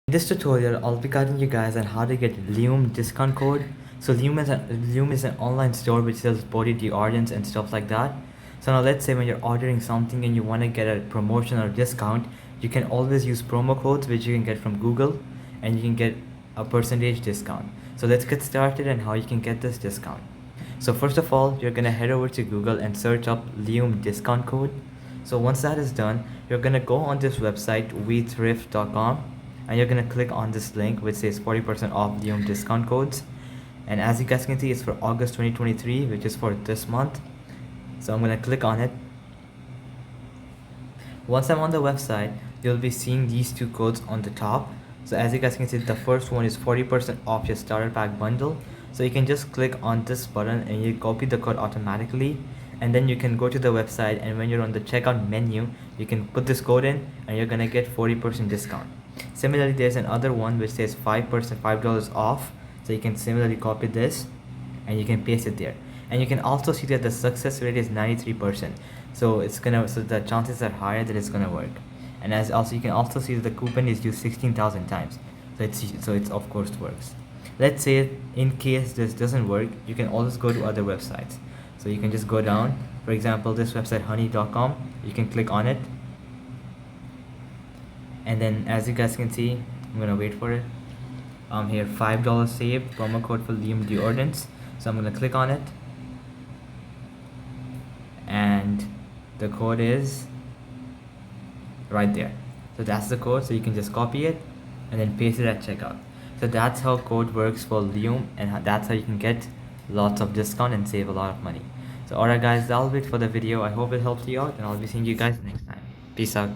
In this tutorial, I'll be guiding you guys on how to get Lume discount code. So Lume is an online store which sells body deodorants and stuff like that. So now let's say when you're ordering something and you want to get a promotion or discount, you can always use promo codes which you can get from Google, and you can get a percentage discount. So let's get started on how you can get this discount. So first of all, you're gonna head over to Google and search up Lume discount code. So once that is done, you're gonna go on this website wethrift.com, and you're gonna click on this link which says 40% off Lume discount codes. And as you guys can see, it's for August 2023, which is for this month. So I'm gonna click on it. Once I'm on the website, you'll be seeing these two codes on the top. So as you guys can see, the first one is 40% off your starter pack bundle. So you can just click on this button and you copy the code automatically, and then you can go to the website, and when you're on the checkout menu, you can put this code in and you're gonna get 40% discount. Similarly, there's another one which says $5 off. So you can similarly copy this and you can paste it there. And you can also see that the success rate is 93%. So the chances are higher that it's gonna work. And as also you can also see that the coupon is used 16,000 times. So it's of course works. Let's say in case this doesn't work, you can always go to other websites. So you can just go down, for example, this website honey.com, you can click on it. And then as you guys can see, I'm gonna wait for it. Here $5 saved, promo code for Lume deodorants. So I'm gonna click on it, and the code is right there. So that's the code. So you can just copy it and then paste it at checkout. So that's how code works for Lume, and that's how you can get lots of discount and save a lot of money. So alright guys, that'll be it for the video. I hope it helped you out, and I'll be seeing you guys next time. Peace out.